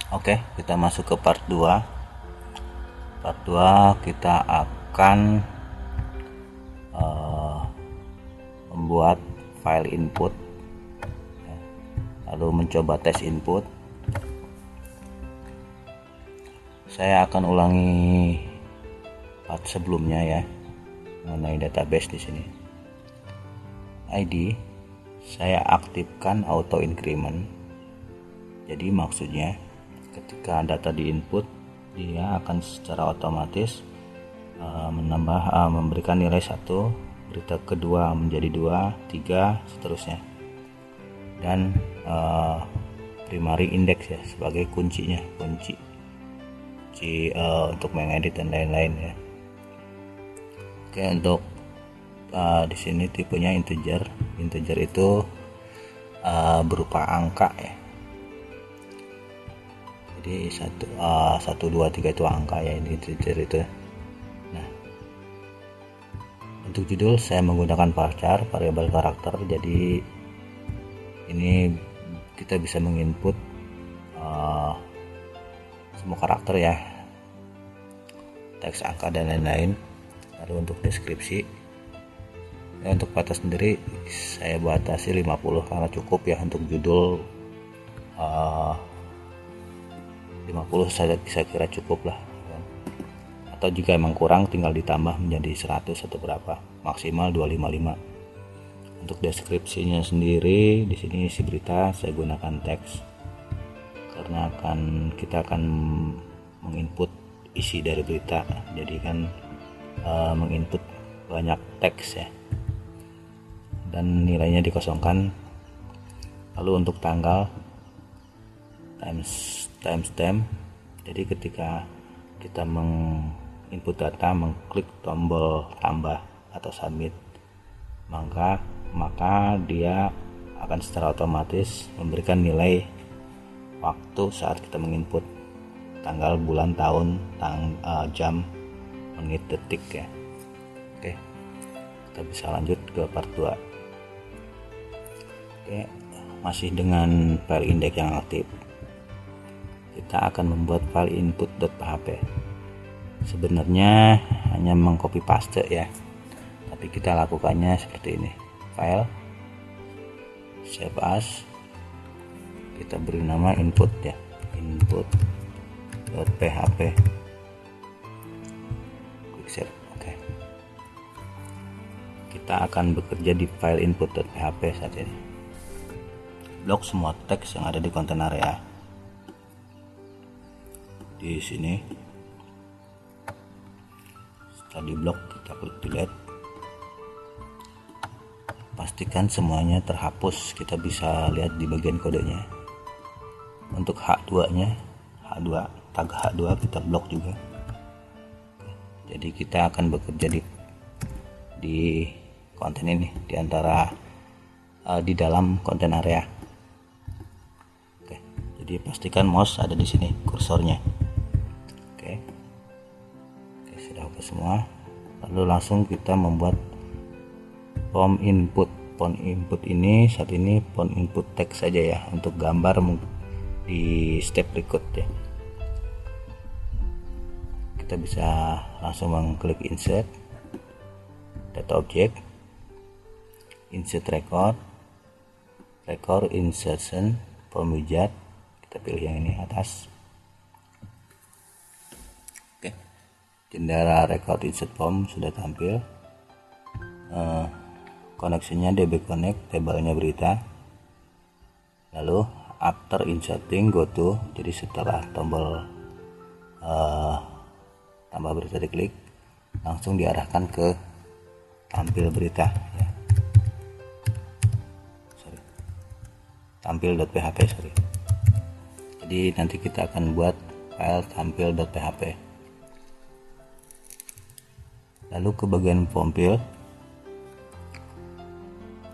Oke, kita masuk ke part 2. Part 2 kita akan membuat file input, lalu mencoba tes input. Saya akan ulangi part sebelumnya ya, mengenai database di sini. ID saya aktifkan auto increment. Jadi maksudnya ketika data di input, dia akan secara otomatis memberikan nilai 1, berita kedua menjadi 2, 3, seterusnya. Dan primary index ya sebagai kunci untuk mengedit dan lain-lain ya. Oke, untuk di sini tipenya integer. Integer itu berupa angka ya. Jadi 1, 2, 3 itu angka ya, ini integer itu. Nah, untuk judul saya menggunakan varchar, variabel karakter. Jadi ini kita bisa menginput semua karakter ya, teks, angka dan lain-lain. Lalu untuk deskripsi ya, untuk batas sendiri saya batasi 50 karena cukup ya. Untuk judul 50 saya kira cukup lah, atau jika emang kurang tinggal ditambah menjadi 100 atau berapa, maksimal 255. Untuk deskripsinya sendiri di sini isi berita saya gunakan teks karena kita akan menginput isi dari berita, jadi kan menginput banyak teks ya, dan nilainya dikosongkan. Lalu untuk tanggal timestamp, jadi ketika kita menginput data, mengklik tombol tambah atau submit, maka dia akan secara otomatis memberikan nilai waktu saat kita menginput tanggal, bulan, tahun, jam, menit, detik ya. Oke, kita bisa lanjut ke part 2. Oke, masih dengan file index yang aktif, kita akan membuat file input.php. Sebenarnya hanya mengcopy paste ya, tapi kita lakukannya seperti ini. File, save as, kita beri nama input ya, input.php, klik save. Oke, kita akan bekerja di file input.php saat ini. Blok semua teks yang ada di konten area. Di sini setelah di blok kita klik delete, pastikan semuanya terhapus. Kita bisa lihat di bagian kodenya. Untuk H2 nya, tag H2 kita blok juga. Jadi kita akan bekerja di konten ini, di antara di dalam konten area. Oke, jadi pastikan mouse ada di sini, kursornya. Oke, sudah oke semua. Lalu langsung kita membuat form input. Form input ini saat ini form input teks saja ya, untuk gambar di step berikut ya. Kita bisa langsung mengklik insert data object, insert record insertion, form widget. Kita pilih yang ini atas. Oke, jendela record insert form sudah tampil. Koneksinya DB Connect, tabelnya berita. Lalu after inserting go to, jadi setelah tombol tambah berita diklik, langsung diarahkan ke tampil berita ya. Tampil.php. Jadi nanti kita akan buat file tampil.php. Lalu ke bagian form field.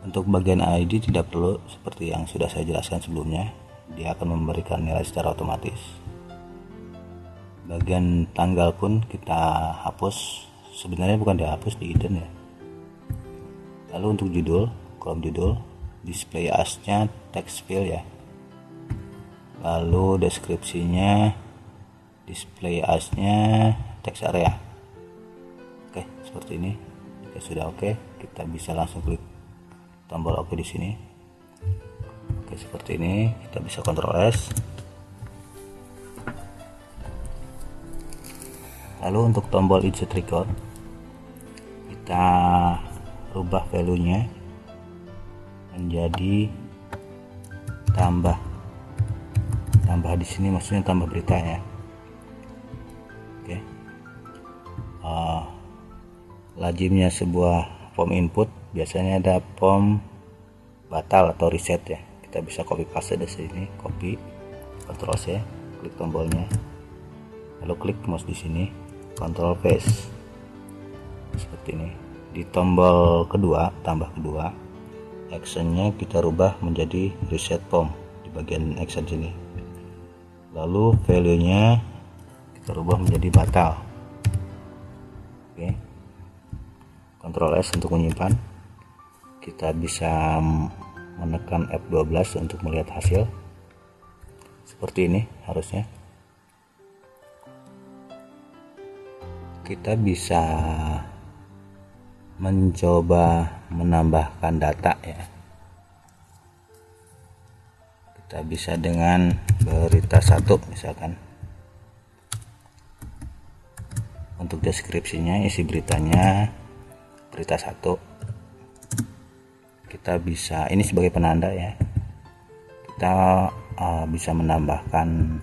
Untuk bagian ID tidak perlu, seperti yang sudah saya jelaskan sebelumnya, dia akan memberikan nilai secara otomatis. Bagian tanggal pun kita hapus, sebenarnya bukan dihapus, di hidden ya. Lalu untuk judul, kolom judul, display as-nya text field ya. lalu deskripsinya, display as-nya, text area. Oke, seperti ini. Jika sudah oke, kita bisa langsung klik tombol oke di sini. Oke, seperti ini. Kita bisa Ctrl S. Lalu untuk tombol insert record, kita rubah value-nya menjadi tambah di sini, maksudnya tambah berita ya. Oke. Lazimnya sebuah form input biasanya ada form batal atau reset ya. Kita bisa copy paste dari sini, copy, Ctrl C, klik tombolnya, lalu klik mouse di sini, Ctrl paste. Seperti ini. Di tombol kedua, tambah kedua, actionnya kita rubah menjadi reset form di bagian action sini. Lalu value-nya kita rubah menjadi batal. Oke. Ctrl S untuk menyimpan. Kita bisa menekan F12 untuk melihat hasil. Seperti ini harusnya. Kita bisa mencoba menambahkan data ya. Kita bisa dengan berita 1 misalkan. Untuk deskripsinya, isi beritanya berita 1. Kita bisa, ini sebagai penanda ya, kita bisa menambahkan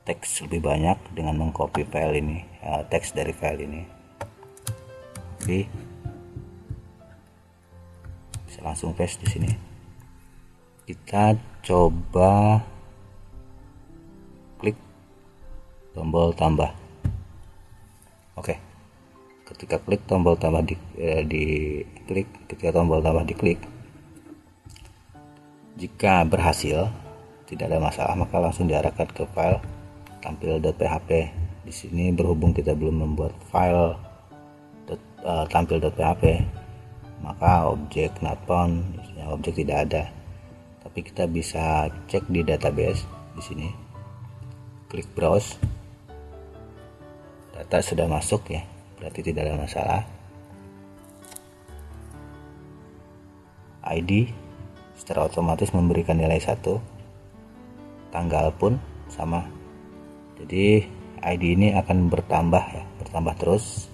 teks lebih banyak dengan mengcopy file ini, teks dari file ini. Oke, bisa langsung paste di sini. Kita coba klik tombol tambah. Oke, ketika klik tombol tambah ketika tombol tambah diklik, jika berhasil tidak ada masalah, maka langsung diarahkan ke file tampil.php. Di sini berhubung kita belum membuat file tampil.php, maka objek not found, objek tidak ada. Tapi kita bisa cek di database di sini. Klik browse. Data sudah masuk ya, berarti tidak ada masalah. ID secara otomatis memberikan nilai 1. Tanggal pun sama. Jadi ID ini akan bertambah ya, bertambah terus.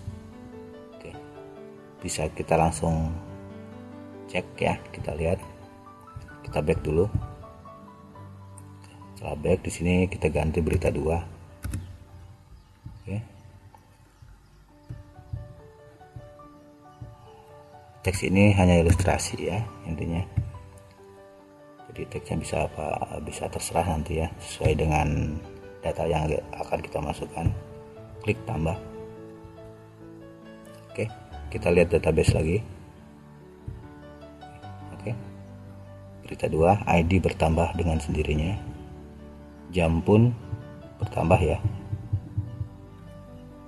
Oke. Bisa kita langsung cek ya, kita lihat. Kita back dulu. Setelah back, di sini kita ganti berita 2. Oke. Teks ini hanya ilustrasi ya intinya. Jadi teksnya bisa terserah nanti ya, sesuai dengan data yang akan kita masukkan. Klik tambah. Oke, kita lihat database lagi. Oke, berita 2, ID bertambah dengan sendirinya, jam pun bertambah ya,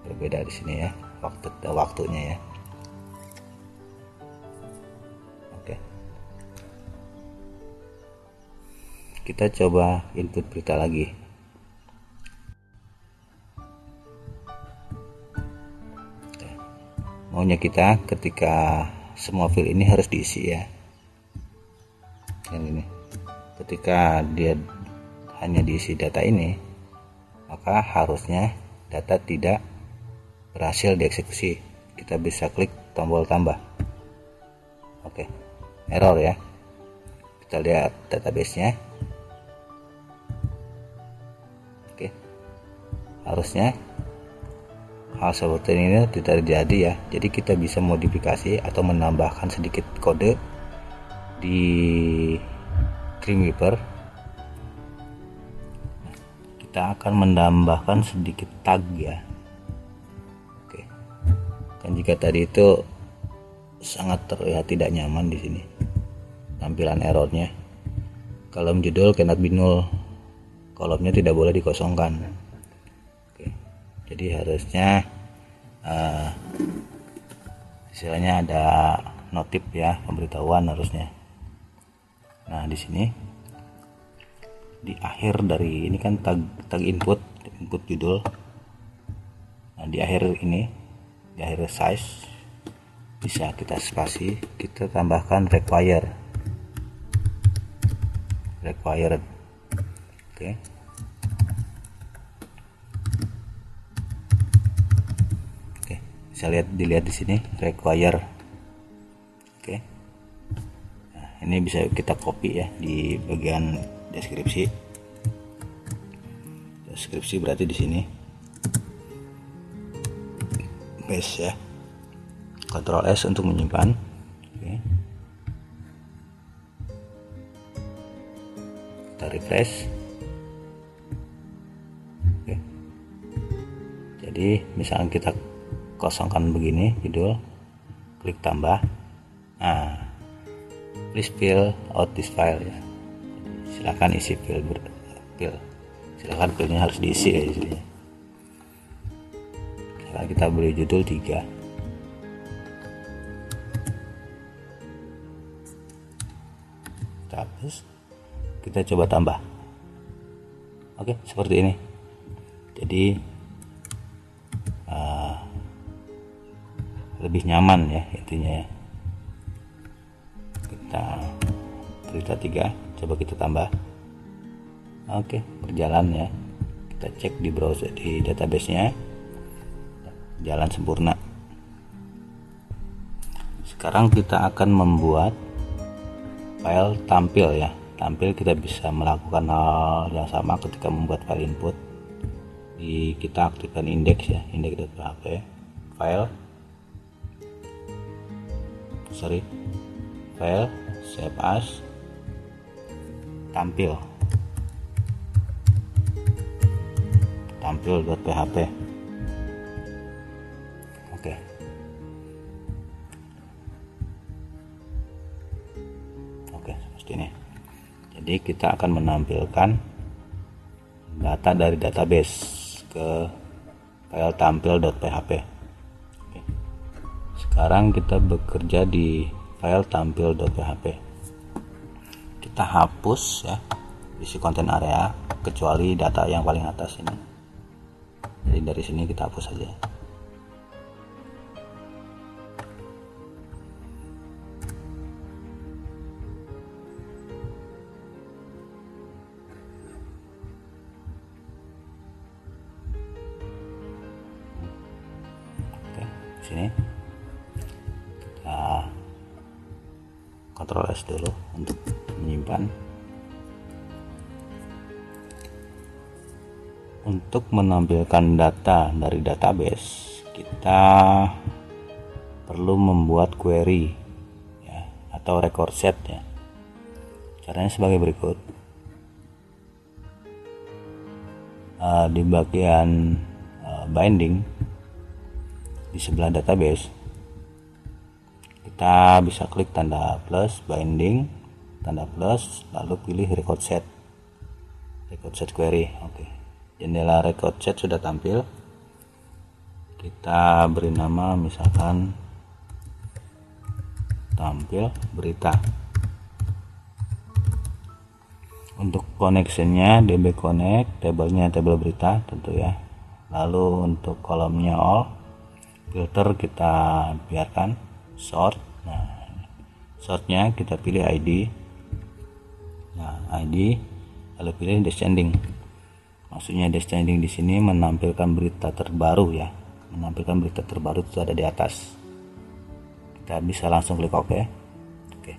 berbeda di sini ya, waktunya ya. Oke, kita coba input berita lagi. Maunya kita ketika semua file ini harus diisi ya. Yang ini. Ketika dia hanya diisi data ini, maka harusnya data tidak berhasil dieksekusi. Kita bisa klik tombol tambah. Oke, error ya. Kita lihat database-nya. Oke, harusnya hal seperti ini tidak terjadi ya. Jadi kita bisa modifikasi atau menambahkan sedikit kode di Dreamweaver. Kita akan menambahkan sedikit tag ya. Oke, kan jika tadi itu sangat terlihat tidak nyaman di sini tampilan errornya. Kolom judul cannot be null, kolomnya tidak boleh dikosongkan. Oke, jadi harusnya istilahnya ada notif ya, pemberitahuan harusnya. Nah, di sini di akhir dari ini kan tag input judul. Nah, di akhir ini, di akhir size bisa kita spasi, kita tambahkan required. Oke. Oke, bisa dilihat di sini required. Oke. Nah, ini bisa kita copy ya di bagian deskripsi. Deskripsi berarti di sini. Paste ya. Ctrl S untuk menyimpan. Oke. Kita refresh. Oke. Jadi misalkan kita kosongkan begini judul, klik tambah. Nah, please fill out this file ya. Silakan isi fill. Silakan filenya harus diisi ya isinya. Sekarang kita beri judul 3. Hapus, kita coba tambah. Oke, seperti ini. Jadi lebih nyaman ya intinya ya. Kita berita 3, coba kita tambah. Oke, berjalan ya. Kita cek di browser, di database-nya, jalan sempurna. Sekarang kita akan membuat file tampil ya. Tampil kita bisa melakukan hal yang sama ketika membuat file input. Kita aktifkan index ya, index.php, file save as tampil.php. Oke. Ini. Jadi kita akan menampilkan data dari database ke file tampil.php. Oke. Sekarang kita bekerja di file tampil.php. Kita hapus ya isi konten area kecuali data yang paling atas ini. Jadi dari sini kita hapus saja. Sini kita Ctrl S dulu untuk menyimpan. Untuk menampilkan data dari database, kita perlu membuat query ya, atau record set ya. Caranya sebagai berikut. Di bagian binding di sebelah database, kita bisa klik tanda plus, binding, tanda plus, lalu pilih record set query. Oke. Jendela record set sudah tampil. Kita beri nama misalkan tampil berita. Untuk connectionnya db connect, tabelnya tabel berita tentu ya. Lalu untuk kolomnya all, filter kita biarkan sort. Nah, sortnya kita pilih ID. Nah, ID lalu pilih descending. Maksudnya descending di sini menampilkan berita terbaru ya. Menampilkan berita terbaru itu ada di atas. Kita bisa langsung klik OK. Oke.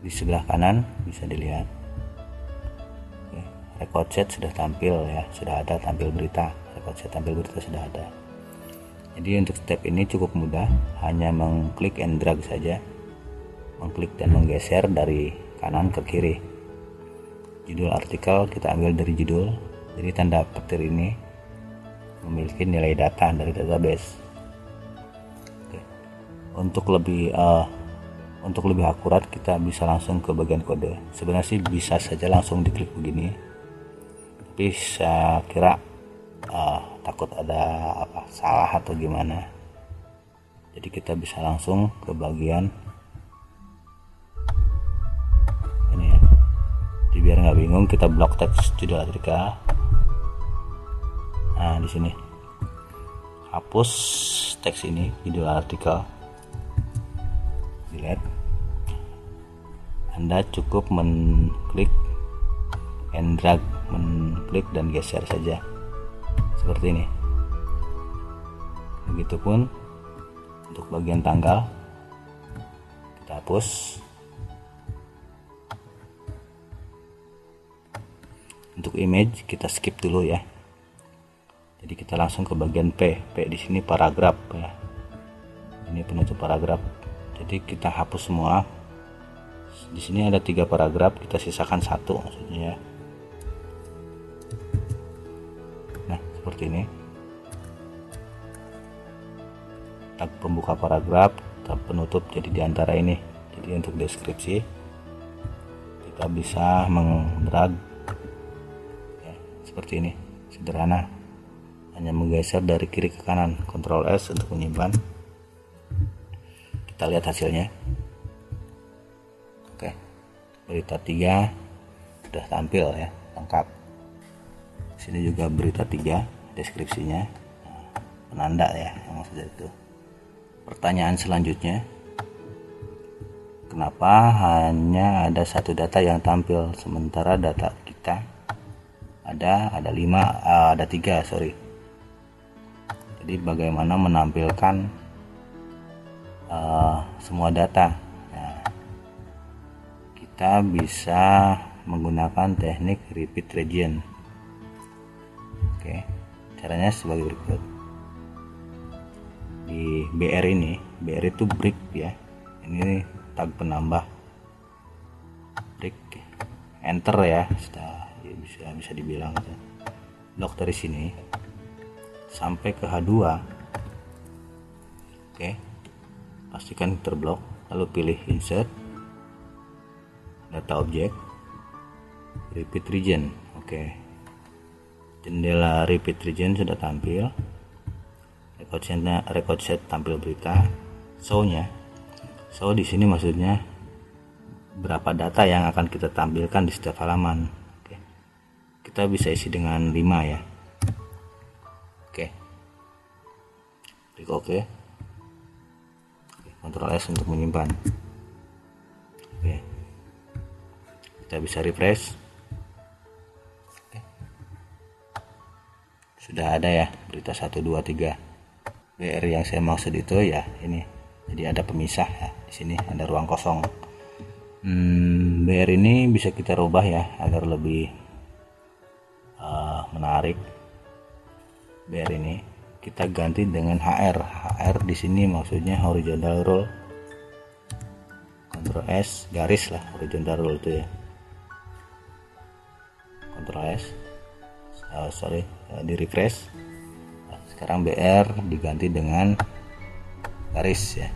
Di sebelah kanan bisa dilihat. Oke. Record set sudah tampil ya, sudah ada tampil berita. Record set tampil berita sudah ada. Jadi untuk step ini cukup mudah, hanya mengklik and drag saja, mengklik dan menggeser dari kanan ke kiri. Judul artikel kita ambil dari judul, jadi tanda petir ini memiliki nilai data dari database. Oke. Untuk lebih akurat kita bisa langsung ke bagian kode. Sebenarnya sih bisa saja langsung diklik begini, tapi saya kira takut ada salah atau gimana, jadi kita bisa langsung ke bagian ini ya, Biar nggak bingung, kita blok teks judul artikel. Nah, di sini hapus teks ini, judul artikel, delete. Anda cukup mengklik and drag, mengklik dan geser saja seperti ini. Begitupun untuk bagian tanggal, kita hapus. Untuk image kita skip dulu ya. Jadi kita langsung ke bagian P. P di sini paragraf ya. Ini penutup paragraf. Jadi kita hapus semua. Di sini ada 3 paragraf, kita sisakan 1 maksudnya ya. Nah, seperti ini. Tag pembuka paragraf, tag penutup jadi di antara ini. Jadi untuk deskripsi kita bisa mendrag seperti ini, sederhana, hanya menggeser dari kiri ke kanan. Ctrl S untuk menyimpan. Kita lihat hasilnya. Oke, berita 3 sudah tampil ya, lengkap. Sini juga berita 3, deskripsinya, penanda ya, yang maksudnya itu. Pertanyaan selanjutnya, kenapa hanya ada 1 data yang tampil sementara data kita ada 3, sorry. Jadi bagaimana menampilkan semua data? Nah, kita bisa menggunakan teknik repeat region. Oke, caranya sebagai berikut. Di BR ini, BR itu break ya. Ini tag penambah, break, enter ya. Bisa dibilang gitu. Blok dari sini sampai ke H2. Oke, pastikan terblok, lalu pilih insert, data objek, repeat region. Oke, jendela repeat region sudah tampil. Record set tampil berita. Show di sini maksudnya berapa data yang akan kita tampilkan di setiap halaman. Kita bisa isi dengan 5 ya. Oke, klik OK. Ctrl S untuk menyimpan. Oke, kita bisa refresh. Oke. Sudah ada ya berita 1, 2, 3. BR yang saya maksud itu ya ini. Jadi ada pemisah ya. Di sini ada ruang kosong. BR ini bisa kita rubah ya agar lebih menarik. BR ini kita ganti dengan HR. HR di sini maksudnya horizontal roll. Ctrl S, garis lah, horizontal roll itu ya. Ctrl S, di refresh. Nah, sekarang BR diganti dengan garis ya.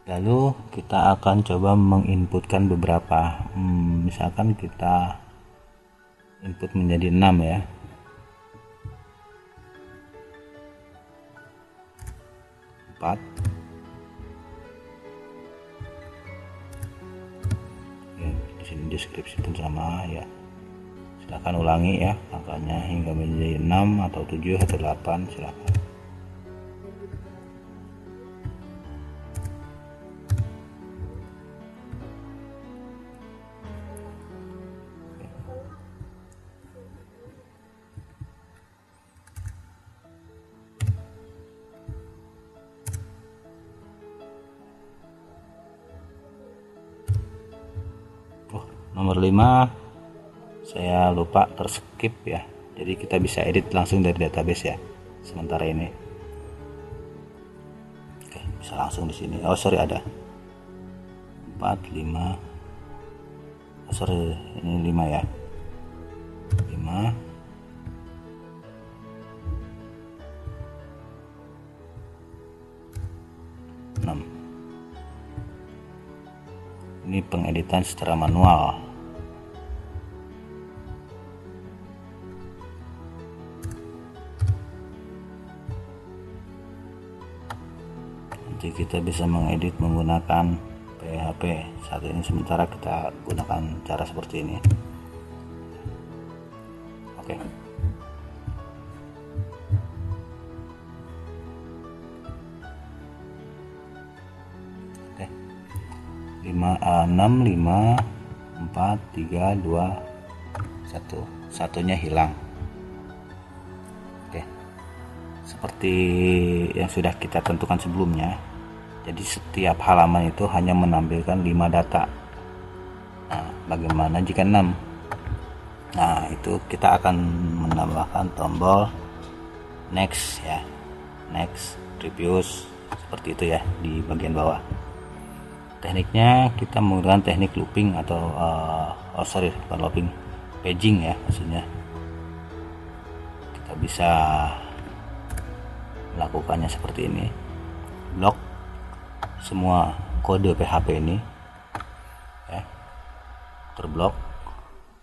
Lalu kita akan coba menginputkan beberapa, misalkan kita input menjadi 6 ya. Oke, di sini deskripsi pun sama ya. Silahkan ulangi ya angkanya hingga menjadi 6 atau 7 atau 8, silahkan. Nomor 5 saya lupa terskip ya, jadi kita bisa edit langsung dari database ya sementara ini. Oke, bisa langsung di sini. Oh sorry, ada 4, 5, oh sorry ini 5 ya, 5, 6. Ini pengeditan secara manual. Nanti kita bisa mengedit menggunakan PHP. Saat ini sementara kita gunakan cara seperti ini. Oke. Oke. 6 5 4 3 2 1. Satunya hilang. Oke. Seperti yang sudah kita tentukan sebelumnya. Jadi setiap halaman itu hanya menampilkan 5 data. Nah, bagaimana jika 6? Nah, itu kita akan menambahkan tombol next ya. Next, previous, seperti itu ya di bagian bawah. Tekniknya kita menggunakan teknik looping atau bukan looping, paging ya maksudnya. Kita bisa melakukannya seperti ini. Blok semua kode PHP ini ya, terblok,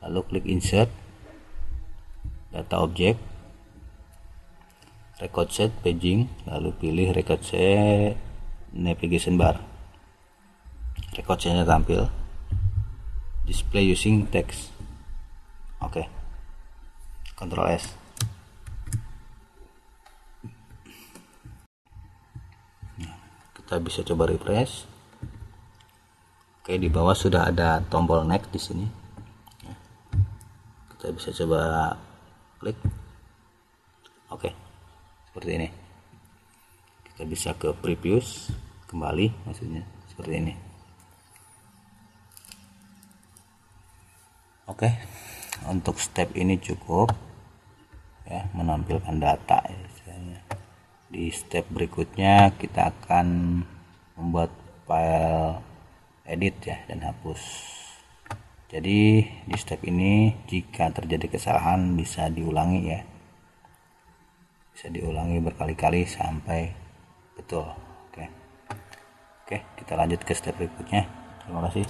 lalu klik insert data object, record set paging, lalu pilih record set navigation bar. Record setnya tampil, display using text. Oke. Ctrl S. Kita bisa coba refresh. Oke, di bawah sudah ada tombol next di sini. Kita bisa coba klik. Oke, seperti ini. Kita bisa ke previous, kembali maksudnya seperti ini. Oke, untuk step ini cukup ya, menampilkan data ya. Di step berikutnya kita akan membuat file edit ya dan hapus. Jadi di step ini jika terjadi kesalahan bisa diulangi ya, bisa diulangi berkali-kali sampai betul. Oke, kita lanjut ke step berikutnya. Terima kasih.